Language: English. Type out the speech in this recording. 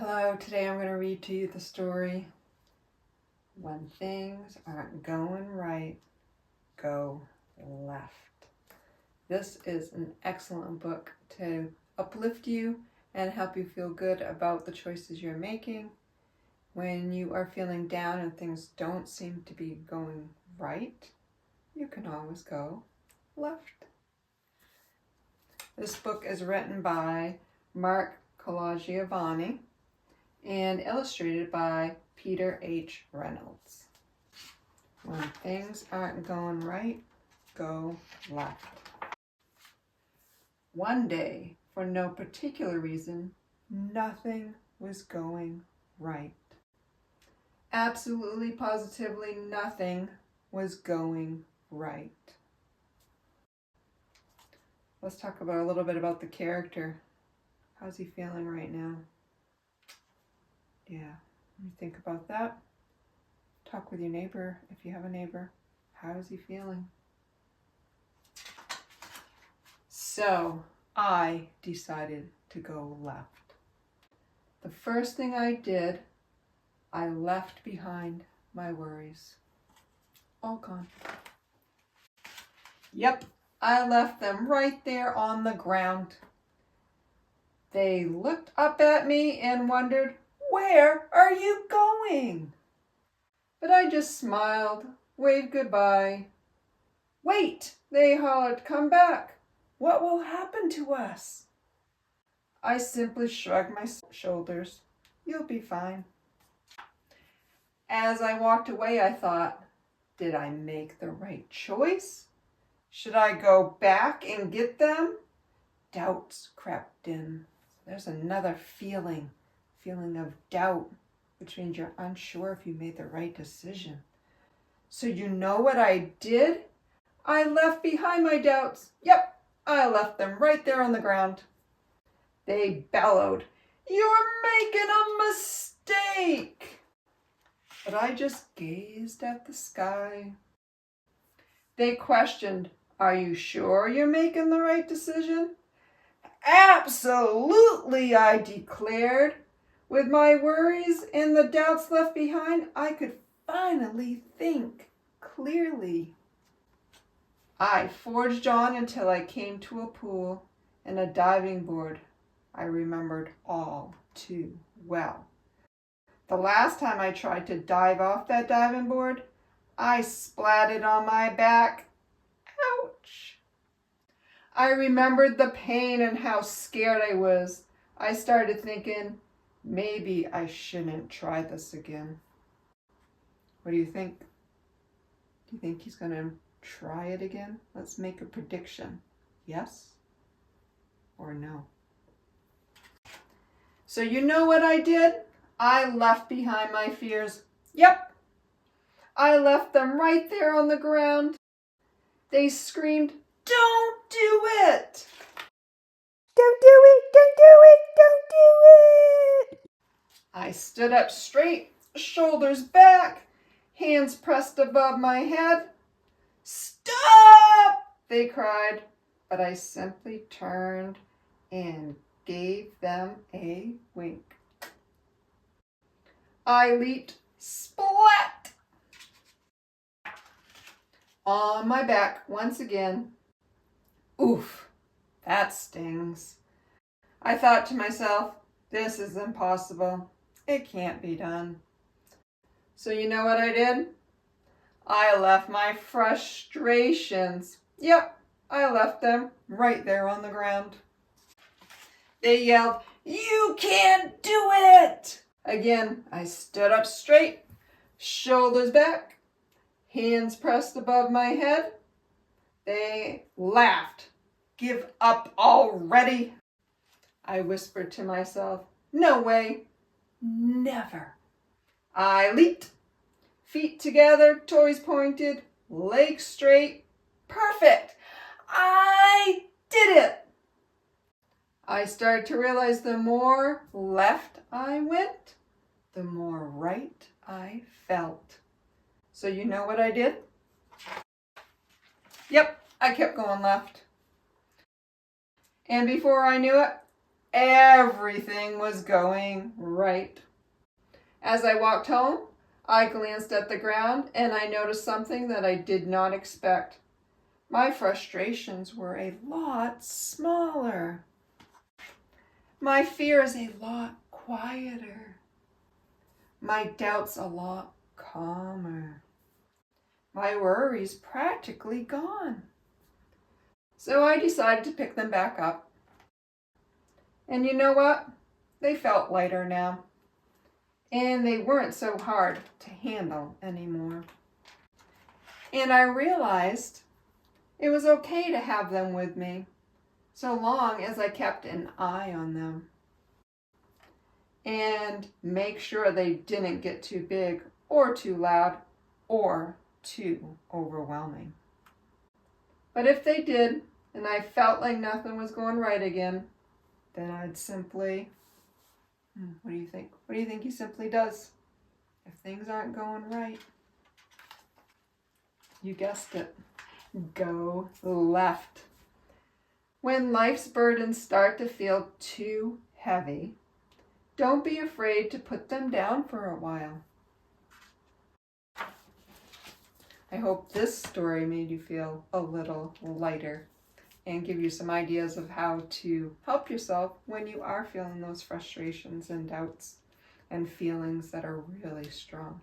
Hello, today I'm going to read to you the story, When Things Aren't Going Right, Go Left. This is an excellent book to uplift you and help you feel good about the choices you're making. When you are feeling down and things don't seem to be going right, you can always go left. This book is written by Marc Colagiovanni and illustrated by Peter H. Reynolds. When things aren't going right, go left. One day, for no particular reason, nothing was going right. Absolutely, positively nothing was going right. Let's talk about a little bit about the character. How's he feeling right now? Yeah, when you think about that, talk with your neighbor if you have a neighbor. How is he feeling? So, I decided to go left. The first thing I did, I left behind my worries. All gone. Yep, I left them right there on the ground. They looked up at me and wondered, "Where are you going?" But I just smiled, waved goodbye. "Wait," they hollered, "come back. What will happen to us?" I simply shrugged my shoulders. "You'll be fine." As I walked away, I thought, did I make the right choice? Should I go back and get them? Doubts crept in. There's another feeling of doubt, which means you're unsure if you made the right decision. So you know what I did? I left behind my doubts. Yep, I left them right there on the ground. They bellowed, "You're making a mistake!" But I just gazed at the sky. They questioned, "Are you sure you're making the right decision?" "Absolutely," I declared. With my worries and the doubts left behind, I could finally think clearly. I forged on until I came to a pool and a diving board I remembered all too well. The last time I tried to dive off that diving board, I splatted on my back. Ouch! I remembered the pain and how scared I was. I started thinking, maybe I shouldn't try this again. What do you think? Do you think he's going to try it again? Let's make a prediction. Yes or no? So you know what I did? I left behind my fears. Yep, I left them right there on the ground. They screamed, "Don't do it! Don't do it! Don't do it! Don't do it!" I stood up straight, shoulders back, hands pressed above my head. "Stop!" they cried, but I simply turned and gave them a wink. I leaped, splat, on my back once again. Oof, that stings. I thought to myself, this is impossible. It can't be done. So you know what I did? I left my frustrations. Yep, I left them right there on the ground. They yelled, "You can't do it!" Again, I stood up straight, shoulders back, hands pressed above my head. They laughed. "Give up already!" I whispered to myself, "No way, never." I leaped, feet together, toes pointed, legs straight. Perfect! I did it! I started to realize the more left I went, the more right I felt. So you know what I did? Yep, I kept going left. And before I knew it, everything was going right. As I walked home, I glanced at the ground and I noticed something that I did not expect. My frustrations were a lot smaller. My fears a lot quieter. My doubts a lot calmer. My worries practically gone. So I decided to pick them back up. And you know what? They felt lighter now. And they weren't so hard to handle anymore. And I realized it was okay to have them with me, so long as I kept an eye on them. And make sure they didn't get too big or too loud or too overwhelming. But if they did, and I felt like nothing was going right again, then I'd simply, what do you think? What do you think he simply does if things aren't going right? You guessed it. Go left. When life's burdens start to feel too heavy, don't be afraid to put them down for a while. I hope this story made you feel a little lighter and give you some ideas of how to help yourself when you are feeling those frustrations and doubts and feelings that are really strong.